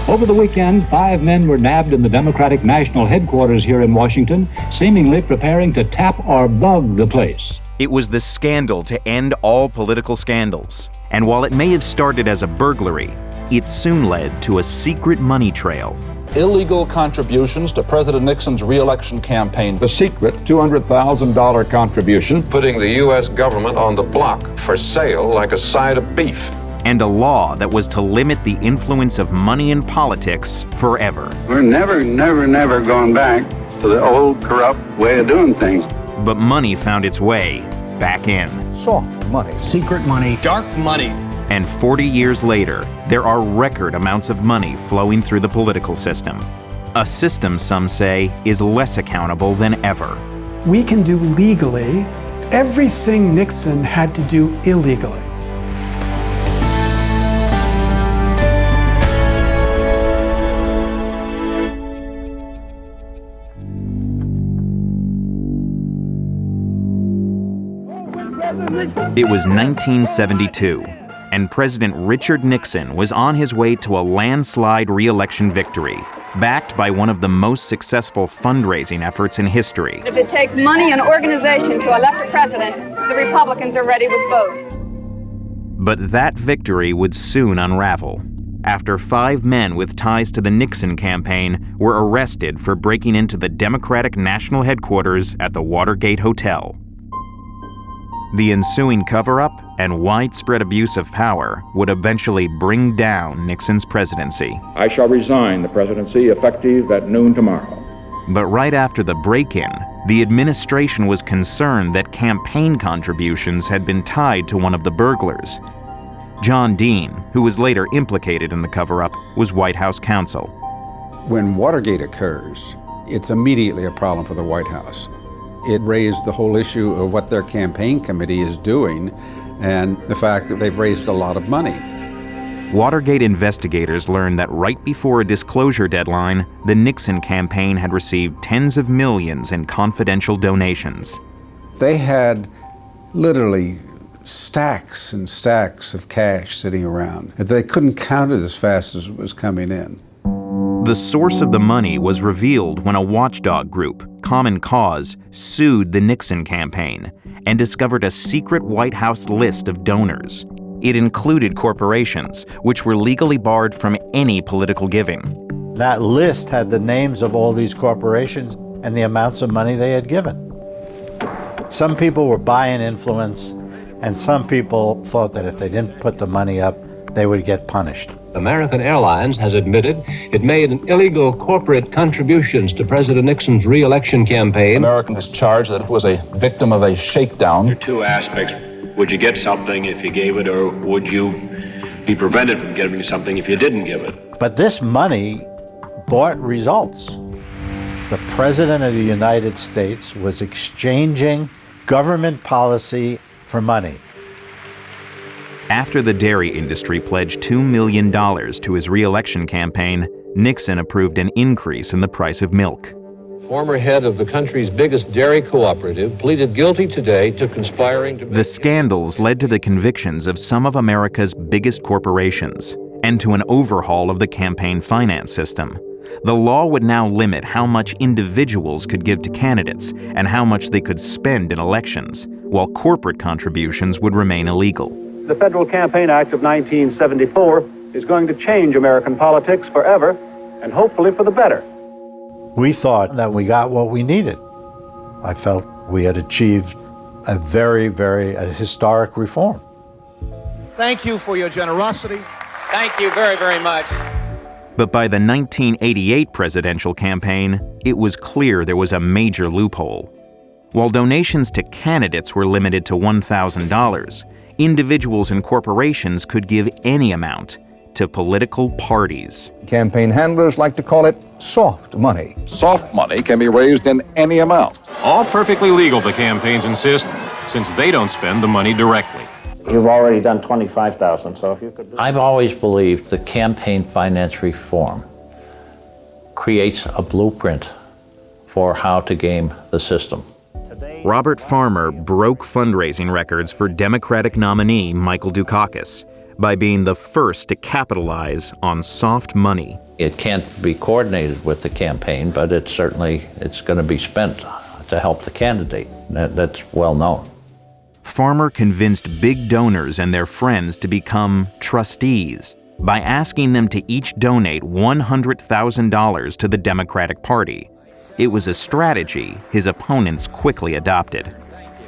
Over the weekend, 5 men were nabbed in the Democratic National Headquarters here in Washington, seemingly preparing to tap or bug the place. It was the scandal to end all political scandals. And while it may have started as a burglary, it soon led to a secret money trail. Illegal contributions to President Nixon's re-election campaign. The secret $200,000 contribution. Putting the U.S. government on the block for sale like a side of beef. And a law that was to limit the influence of money in politics forever. We're never going back to the old corrupt way of doing things. But money found its way back in. Soft money. Secret money. Dark money. And 40 years later, there are record amounts of money flowing through the political system. A system, some say, is less accountable than ever. We can do legally everything Nixon had to do illegally. It was 1972, and President Richard Nixon was on his way to a landslide re-election victory, backed by one of the most successful fundraising efforts in history. If it takes money and organization to elect a president, the Republicans are ready with both. But that victory would soon unravel, after 5 men with ties to the Nixon campaign were arrested for breaking into the Democratic National Headquarters at the Watergate Hotel. The ensuing cover-up and widespread abuse of power would eventually bring down Nixon's presidency. I shall resign the presidency effective at noon tomorrow. But right after the break-in, the administration was concerned that campaign contributions had been tied to one of the burglars. John Dean, who was later implicated in the cover-up, was White House counsel. When Watergate occurs, it's immediately a problem for the White House. It raised the whole issue of what their campaign committee is doing and the fact that they've raised a lot of money. Watergate investigators learned that right before a disclosure deadline, the Nixon campaign had received tens of millions in confidential donations. They had literally stacks and stacks of cash sitting around. They couldn't count it as fast as it was coming in. The source of the money was revealed when a watchdog group, Common Cause, sued the Nixon campaign and discovered a secret White House list of donors. It included corporations, which were legally barred from any political giving. That list had the names of all these corporations and the amounts of money they had given. Some people were buying influence, and some people thought that if they didn't put the money up, they would get punished. American Airlines has admitted it made illegal corporate contributions to President Nixon's re-election campaign. American is charged that it was a victim of a shakedown. There are 2 aspects. Would you get something if you gave it, or would you be prevented from getting something if you didn't give it? But this money bought results. The President of the United States was exchanging government policy for money. After the dairy industry pledged $2 million to his re-election campaign, Nixon approved an increase in the price of milk. Former head of the country's biggest dairy cooperative pleaded guilty today to conspiring to... The scandals led to the convictions of some of America's biggest corporations and to an overhaul of the campaign finance system. The law would now limit how much individuals could give to candidates and how much they could spend in elections, while corporate contributions would remain illegal. The Federal Campaign Act of 1974 is going to change American politics forever, and hopefully for the better. We thought that we got what we needed. I felt we had achieved a very historic reform. Thank you for your generosity. Thank you very much. But by the 1988 presidential campaign, it was clear there was a major loophole. While donations to candidates were limited to $1,000, individuals and corporations could give any amount to political parties. Campaign handlers like to call it soft money. Soft money can be raised in any amount. All perfectly legal, the campaigns insist, since they don't spend the money directly. You've already done $25,000, so if you could... I've always believed that campaign finance reform creates a blueprint for how to game the system. Robert Farmer broke fundraising records for Democratic nominee Michael Dukakis by being the first to capitalize on soft money. It can't be coordinated with the campaign, but it's going to be spent to help the candidate. That's well known. Farmer convinced big donors and their friends to become trustees by asking them to each donate $100,000 to the Democratic Party. It was a strategy his opponents quickly adopted.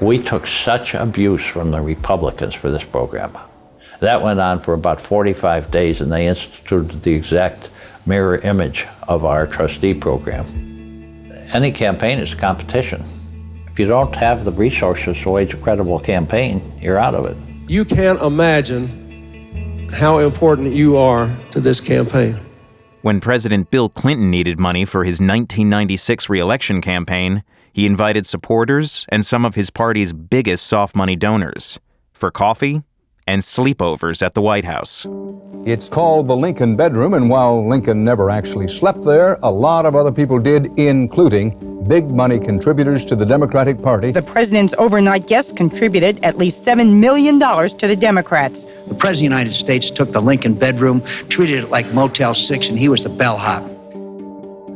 We took such abuse from the Republicans for this program. That went on for about 45 days, and they instituted the exact mirror image of our trustee program. Any campaign is competition. If you don't have the resources to wage a credible campaign, you're out of it. You can't imagine how important you are to this campaign. When President Bill Clinton needed money for his 1996 re-election campaign, he invited supporters and some of his party's biggest soft money donors for coffee and sleepovers at the White House. It's called the Lincoln Bedroom, and while Lincoln never actually slept there, a lot of other people did, including big money contributors to the Democratic Party. The president's overnight guests contributed at least $7 million to the Democrats. The President of the United States took the Lincoln Bedroom, treated it like Motel 6, and he was the bellhop.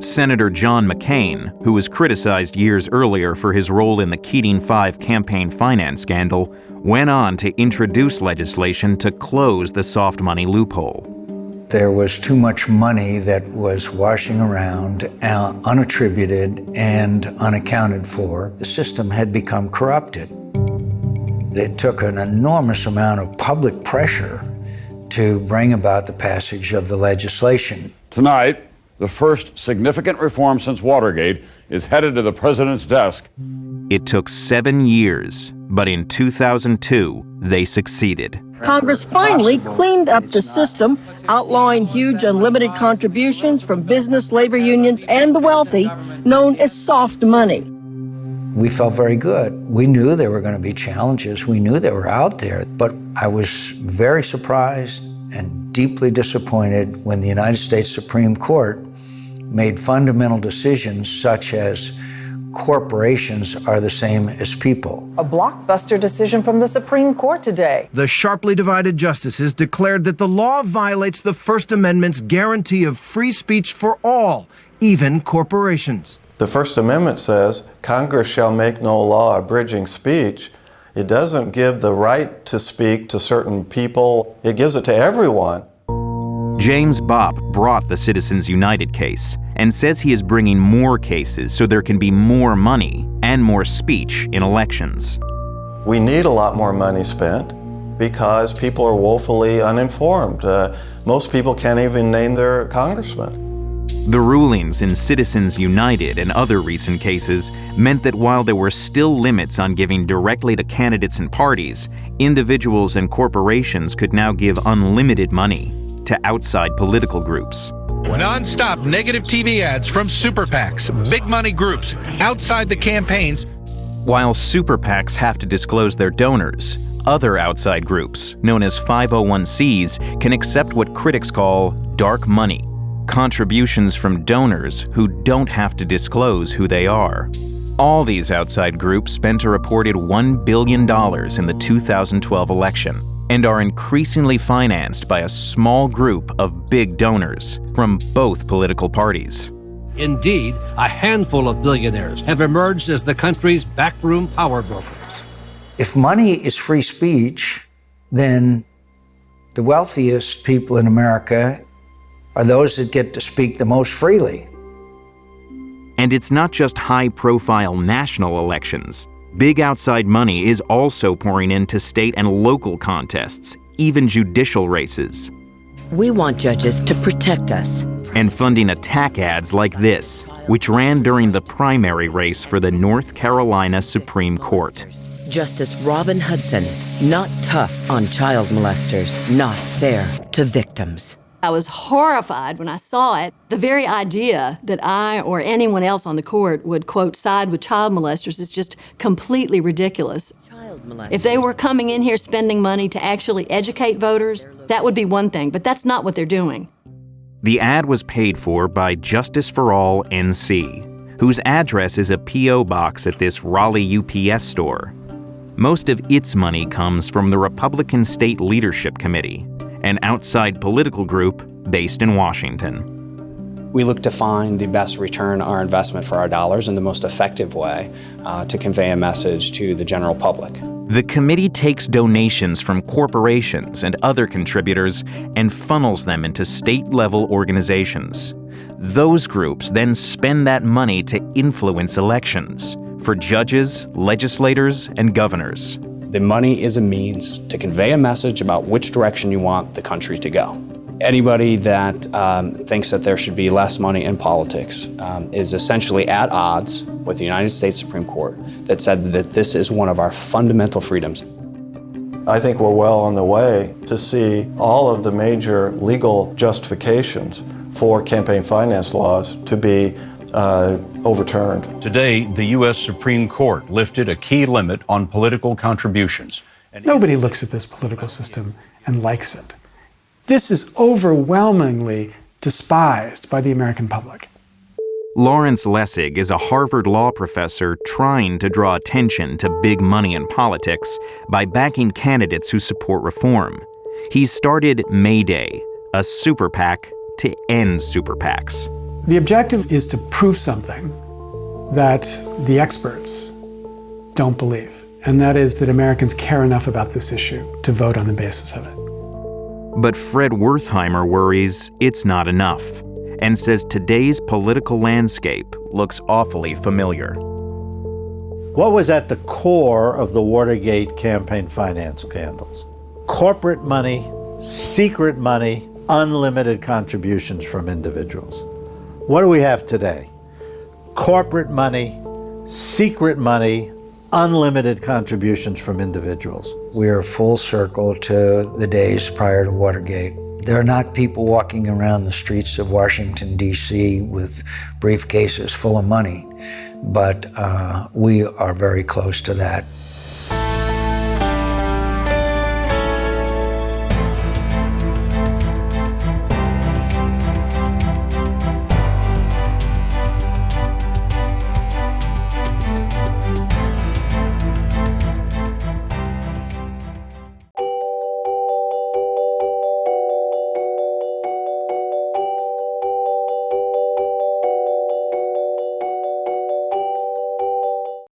Senator John McCain, who was criticized years earlier for his role in the Keating 5 campaign finance scandal, went on to introduce legislation to close the soft money loophole. There was too much money that was washing around, unattributed and unaccounted for. The system had become corrupted. It took an enormous amount of public pressure to bring about the passage of the legislation. Tonight, the first significant reform since Watergate is headed to the president's desk. It took 7 years, but in 2002, they succeeded. Congress finally cleaned up the system, outlawing huge unlimited contributions from business, labor unions, and the wealthy, known as soft money. We felt very good. We knew there were going to be challenges. We knew they were out there, but I was very surprised and deeply disappointed when the United States Supreme Court made fundamental decisions such as corporations are the same as people. A blockbuster decision from the Supreme Court today. The sharply divided justices declared that the law violates the First Amendment's guarantee of free speech for all, even corporations. The First Amendment says Congress shall make no law abridging speech. It doesn't give the right to speak to certain people. It gives it to everyone. James Bopp brought the Citizens United case and says he is bringing more cases so there can be more money and more speech in elections. We need a lot more money spent because people are woefully uninformed. Most people can't even name their congressman. The rulings in Citizens United and other recent cases meant that while there were still limits on giving directly to candidates and parties, individuals and corporations could now give unlimited money to outside political groups. Non-stop negative TV ads from super PACs, big money groups, outside the campaigns. While super PACs have to disclose their donors, other outside groups, known as 501c(s), can accept what critics call dark money, contributions from donors who don't have to disclose who they are. All these outside groups spent a reported $1 billion in the 2012 election and are increasingly financed by a small group of big donors from both political parties. Indeed, a handful of billionaires have emerged as the country's backroom power brokers. If money is free speech, then the wealthiest people in America are those that get to speak the most freely. And it's not just high-profile national elections. Big outside money is also pouring into state and local contests, even judicial races. We want judges to protect us. And funding attack ads like this, which ran during the primary race for the North Carolina Supreme Court. Justice Robin Hudson, not tough on child molesters, not fair to victims. I was horrified when I saw it. The very idea that I or anyone else on the court would, quote, side with child molesters is just completely ridiculous. If they were coming in here spending money to actually educate voters, that would be one thing, but that's not what they're doing. The ad was paid for by Justice for All NC, whose address is a P.O. box at this Raleigh UPS store. Most of its money comes from the Republican State Leadership Committee, an outside political group based in Washington. We look to find the best return on our investment for our dollars and the most effective way to convey a message to the general public. The committee takes donations from corporations and other contributors and funnels them into state-level organizations. Those groups then spend that money to influence elections for judges, legislators, and governors. The money is a means to convey a message about which direction you want the country to go. Anybody that thinks that there should be less money in politics is essentially at odds with the United States Supreme Court that said that this is one of our fundamental freedoms. I think we're well on the way to see all of the major legal justifications for campaign finance laws to be overturned. Today, the U.S. Supreme Court lifted a key limit on political contributions. Nobody looks at this political system and likes it. This is overwhelmingly despised by the American public. Lawrence Lessig is a Harvard law professor trying to draw attention to big money in politics by backing candidates who support reform. He started Mayday, a super PAC to end super PACs. The objective is to prove something that the experts don't believe, and that is that Americans care enough about this issue to vote on the basis of it. But Fred Wertheimer worries it's not enough and says today's political landscape looks awfully familiar. What was at the core of the Watergate campaign finance scandals? Corporate money, secret money, unlimited contributions from individuals. What do we have today? Corporate money, secret money, unlimited contributions from individuals. We're full circle to the days prior to Watergate. There are not people walking around the streets of Washington, D.C. with briefcases full of money, but we are very close to that.